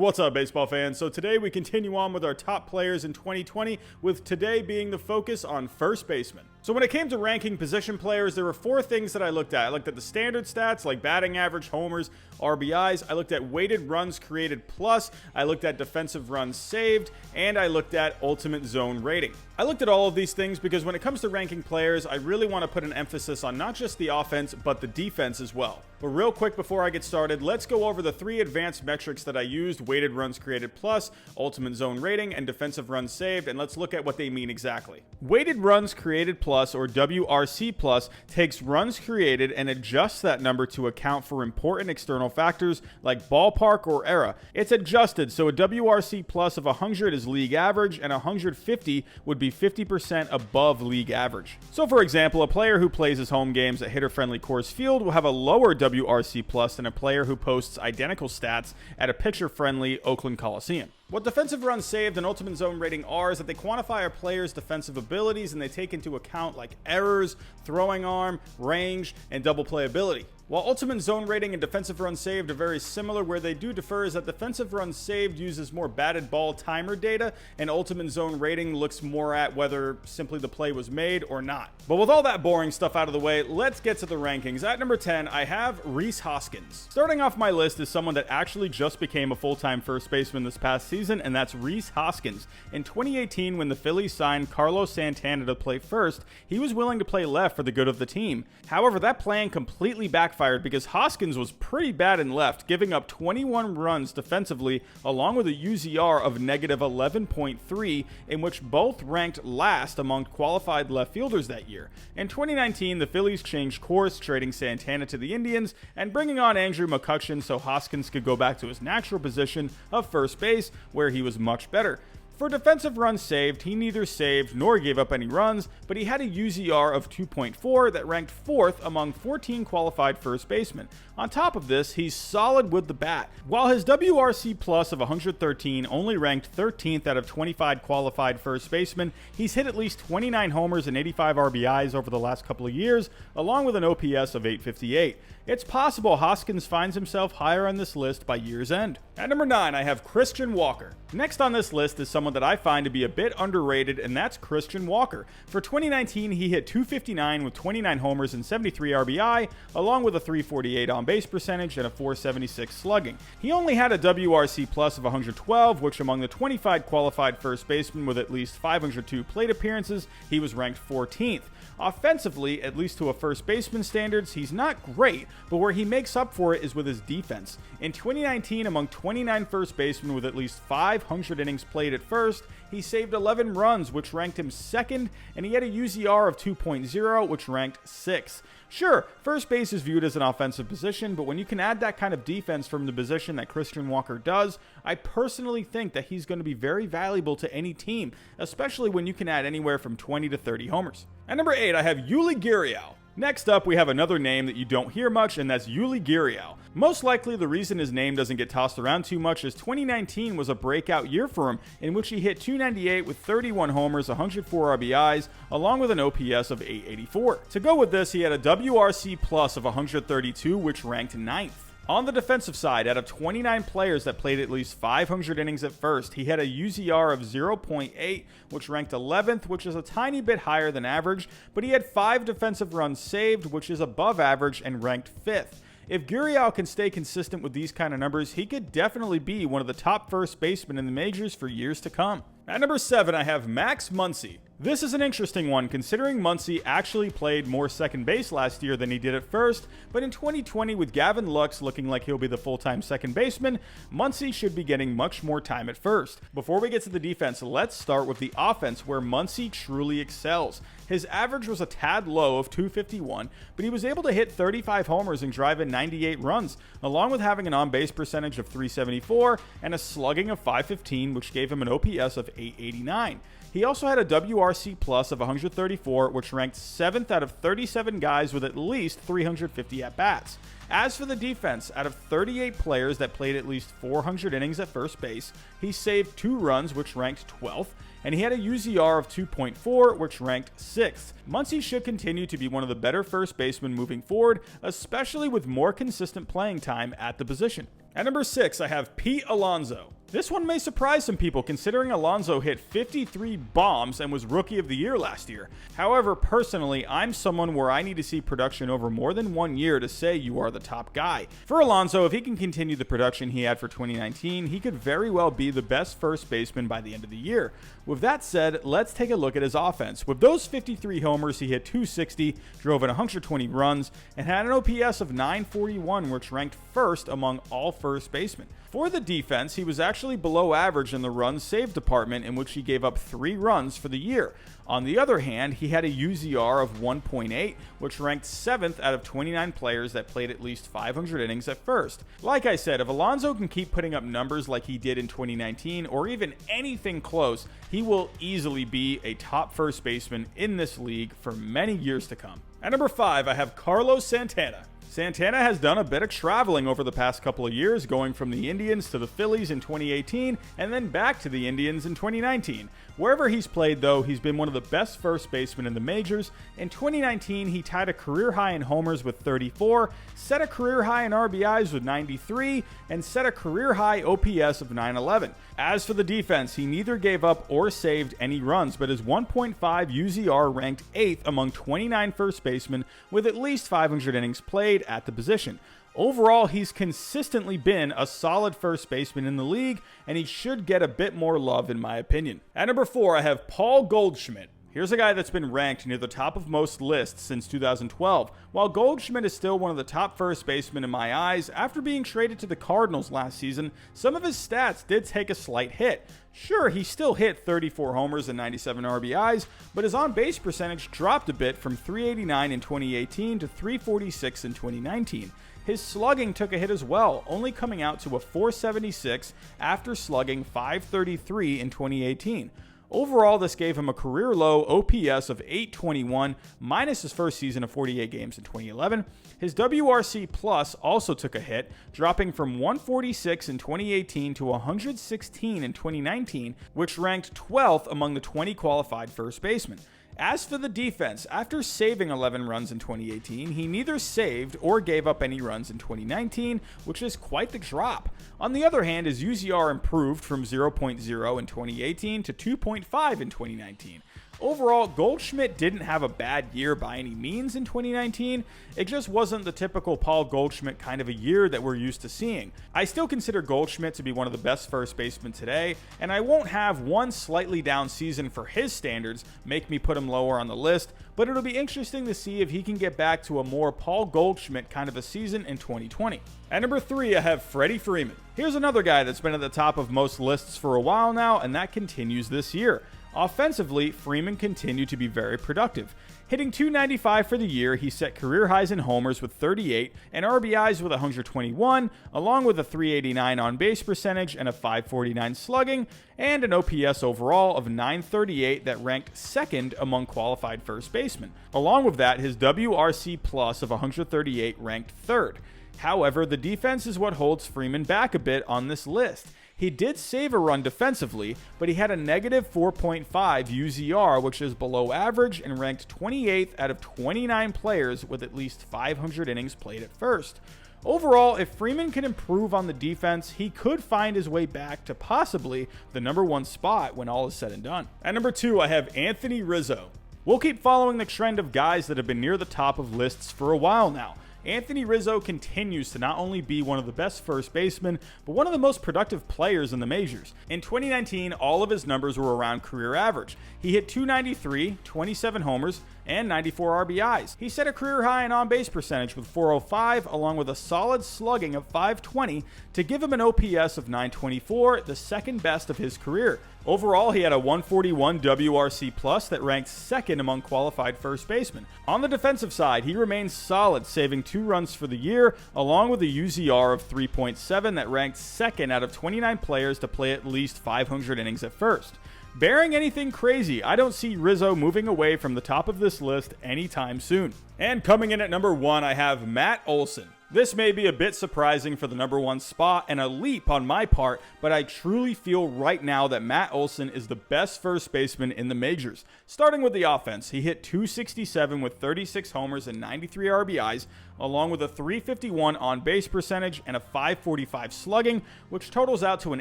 What's up, baseball fans? So today we continue on with our top players in 2020, with today being the focus on first baseman. So when it came to ranking position players, there were four things that I looked at. I looked at the standard stats like batting average, homers, RBIs. I looked at weighted runs created plus. I looked at defensive runs saved, and I looked at ultimate zone rating. I looked at all of these things because when it comes to ranking players, I really want to put an emphasis on not just the offense, but the defense as well. But real quick before I get started, let's go over the three advanced metrics that I used: weighted runs created plus, ultimate zone rating, and defensive runs saved, and let's look at what they mean exactly. Weighted runs created plus, or WRC plus, takes runs created and adjusts that number to account for important external factors like ballpark or era. It's adjusted, so a WRC plus of 100 is league average, and 150 would be 50% above league average. So for example, a player who plays his home games at hitter-friendly Coors Field will have a lower WRC plus than a player who posts identical stats at a pitcher-friendly Oakland Coliseum. What defensive runs saved and ultimate zone rating are is that they quantify a player's defensive abilities, and they take into account like errors, throwing arm, range, and double playability. While ultimate zone rating and defensive runs saved are very similar, where they do differ is that defensive runs saved uses more batted ball timer data, and ultimate zone rating looks more at whether simply the play was made or not. But with all that boring stuff out of the way, let's get to the rankings. At number 10, I have Reese Hoskins. Starting off my list is someone that actually just became a full-time first baseman this past season, and that's Reese Hoskins. In 2018, when the Phillies signed Carlos Santana to play first, he was willing to play left for the good of the team. However, that plan completely backfired because Hoskins was pretty bad in left, giving up 21 runs defensively, along with a UZR of negative 11.3, in which both ranked last among qualified left fielders that year. In 2019, the Phillies changed course, trading Santana to the Indians and bringing on Andrew McCutchen so Hoskins could go back to his natural position of first base, where he was much better. For defensive runs saved, he neither saved nor gave up any runs, but he had a UZR of 2.4 that ranked 4th among 14 qualified first basemen. On top of this, he's solid with the bat. While his WRC plus of 113 only ranked 13th out of 25 qualified first basemen, he's hit at least 29 homers and 85 RBIs over the last couple of years, along with an OPS of 858. It's possible Hoskins finds himself higher on this list by year's end. At number 9, I have Christian Walker. Next on this list is someone that I find to be a bit underrated, and that's Christian Walker. For 2019, he hit .259 with 29 homers and 73 RBI, along with a .348 on-base percentage and a .476 slugging. He only had a WRC plus of 112, which among the 25 qualified first basemen with at least 502 plate appearances, he was ranked 14th. Offensively, at least to a first baseman standards, he's not great, but where he makes up for it is with his defense. In 2019, among 29 first basemen with at least 500 innings played at first, he saved 11 runs, which ranked him second, and he had a UZR of 2.0, which ranked 6th. Sure, first base is viewed as an offensive position, but when you can add that kind of defense from the position that Christian Walker does, I personally think that he's going to be very valuable to any team, especially when you can add anywhere from 20 to 30 homers. At number 8, I have Yuli Gurriel. Next up, we have another name that you don't hear much, and that's Yuli Gurriel. Most likely, the reason his name doesn't get tossed around too much is 2019 was a breakout year for him, in which he hit .298 with 31 homers, 104 RBIs, along with an OPS of 884. To go with this, he had a WRC plus of 132, which ranked 9th. On the defensive side, out of 29 players that played at least 500 innings at first, he had a UZR of 0.8, which ranked 11th, which is a tiny bit higher than average, but he had 5 defensive runs saved, which is above average and ranked 5th. If Gurriel can stay consistent with these kind of numbers, he could definitely be one of the top first basemen in the majors for years to come. At number 7, I have Max Muncey. This is an interesting one, considering Muncey actually played more second base last year than he did at first, but in 2020, with Gavin Lux looking like he'll be the full-time second baseman, Muncey should be getting much more time at first. Before we get to the defense, let's start with the offense, where Muncey truly excels. His average was a tad low of .251, but he was able to hit 35 homers and drive in 98 runs, along with having an on-base percentage of .374 and a slugging of .515, which gave him an OPS of .889. He also had a WRC plus of 134, which ranked 7th out of 37 guys with at least 350 at-bats. As for the defense, out of 38 players that played at least 400 innings at first base, he saved 2 runs, which ranked 12th, and he had a UZR of 2.4, which ranked 6th. Muncey should continue to be one of the better first basemen moving forward, especially with more consistent playing time at the position. At number 6, I have Pete Alonso. This one may surprise some people considering Alonso hit 53 bombs and was Rookie of the Year last year. However, personally, I'm someone where I need to see production over more than 1 year to say you are the top guy. For Alonso, if he can continue the production he had for 2019, he could very well be the best first baseman by the end of the year. With that said, let's take a look at his offense. With those 53 homers, he hit 260, drove in 120 runs, and had an OPS of 941, which ranked first among all first basemen. For the defense, he was actually below average in the runs saved department, in which he gave up 3 runs for the year. On the other hand, he had a UZR of 1.8, which ranked 7th out of 29 players that played at least 500 innings at first. Like I said, if Alonso can keep putting up numbers like he did in 2019, or even anything close, he will easily be a top first baseman in this league for many years to come. At number 5, I have Carlos Santana. Santana has done a bit of traveling over the past couple of years, going from the Indians to the Phillies in 2018 and then back to the Indians in 2019. Wherever he's played, though, he's been one of the best first basemen in the majors. In 2019, he tied a career high in homers with 34, set a career high in RBIs with 93, and set a career high OPS of 911. As for the defense, he neither gave up or saved any runs, but his 1.5 UZR ranked 8th among 29 first basemen with at least 500 innings played at the position. Overall, he's consistently been a solid first baseman in the league, and he should get a bit more love in my opinion. At number 4, I have Paul Goldschmidt. Here's a guy that's been ranked near the top of most lists since 2012. While Goldschmidt is still one of the top first basemen in my eyes, after being traded to the Cardinals last season, some of his stats did take a slight hit. Sure, he still hit 34 homers and 97 RBIs, but his on-base percentage dropped a bit from 389 in 2018 to 346 in 2019. His slugging took a hit as well, only coming out to a 476 after slugging 533 in 2018. Overall, this gave him a career low OPS of 821 minus his first season of 48 games in 2011. His WRC plus also took a hit, dropping from 146 in 2018 to 116 in 2019, which ranked 12th among the 20 qualified first basemen. As for the defense, after saving 11 runs in 2018, he neither saved or gave up any runs in 2019, which is quite the drop. On the other hand, his UZR improved from 0.0 in 2018 to 2.5 in 2019. Overall, Goldschmidt didn't have a bad year by any means in 2019. It just wasn't the typical Paul Goldschmidt kind of a year that we're used to seeing. I still consider Goldschmidt to be one of the best first basemen today, and I won't have one slightly down season for his standards make me put him lower on the list, but it'll be interesting to see if he can get back to a more Paul Goldschmidt kind of a season in 2020. At number 3, I have Freddie Freeman. Here's another guy that's been at the top of most lists for a while now, and that continues this year. Offensively, Freeman continued to be very productive. Hitting .295 for the year, he set career highs in homers with 38 and RBIs with 121, along with a 389 on-base percentage and a 549 slugging, and an OPS overall of 938 that ranked second among qualified first basemen. Along with that, his WRC plus of 138 ranked third. However, the defense is what holds Freeman back a bit on this list. He did save a run defensively, but he had a negative 4.5 UZR, which is below average and ranked 28th out of 29 players with at least 500 innings played at first. Overall, if Freeman can improve on the defense, he could find his way back to possibly the number 1 spot when all is said and done. At number 2, I have Anthony Rizzo. We'll keep following the trend of guys that have been near the top of lists for a while now. Anthony Rizzo continues to not only be one of the best first basemen, but one of the most productive players in the majors. In 2019, all of his numbers were around career average. He hit .293, 27 homers, and 94 RBIs. He set a career high in on-base percentage with 405, along with a solid slugging of 520 to give him an OPS of 924, the second best of his career. Overall, he had a 141 WRC plus that ranked second among qualified first basemen. On the defensive side, he remains solid, saving 2 runs for the year, along with a UZR of 3.7 that ranked second out of 29 players to play at least 500 innings at first. Barring anything crazy, I don't see Rizzo moving away from the top of this list anytime soon. And coming in at number 1, I have Matt Olson. This may be a bit surprising for the number 1 spot and a leap on my part, but I truly feel right now that Matt Olson is the best first baseman in the majors. Starting with the offense, he hit .267 with 36 homers and 93 RBIs, along with a .351 on-base percentage and a .545 slugging, which totals out to an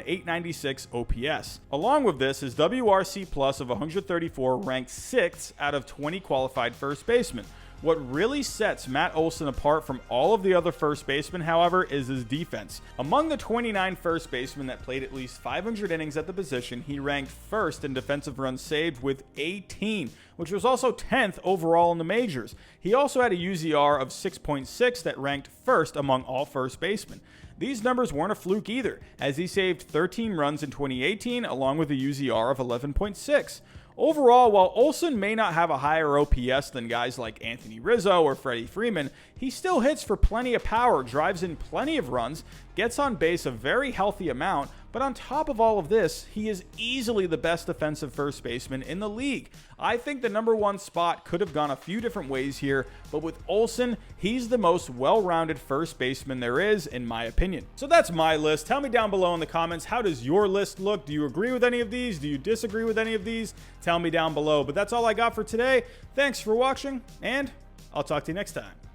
.896 OPS. Along with this, his WRC plus of 134 ranked 6th out of 20 qualified first basemen. What really sets Matt Olson apart from all of the other first basemen, however, is his defense. Among the 29 first basemen that played at least 500 innings at the position, he ranked first in defensive runs saved with 18, which was also 10th overall in the majors. He also had a UZR of 6.6 that ranked first among all first basemen. These numbers weren't a fluke either, as he saved 13 runs in 2018 along with a UZR of 11.6. Overall, while Olson may not have a higher OPS than guys like Anthony Rizzo or Freddie Freeman, he still hits for plenty of power, drives in plenty of runs, gets on base a very healthy amount, but on top of all of this, he is easily the best defensive first baseman in the league. I think the number 1 spot could have gone a few different ways here, but with Olson, he's the most well-rounded first baseman there is, in my opinion. So that's my list. Tell me down below in the comments, how does your list look? Do you agree with any of these? Do you disagree with any of these? Tell me down below. But that's all I got for today. Thanks for watching, and I'll talk to you next time.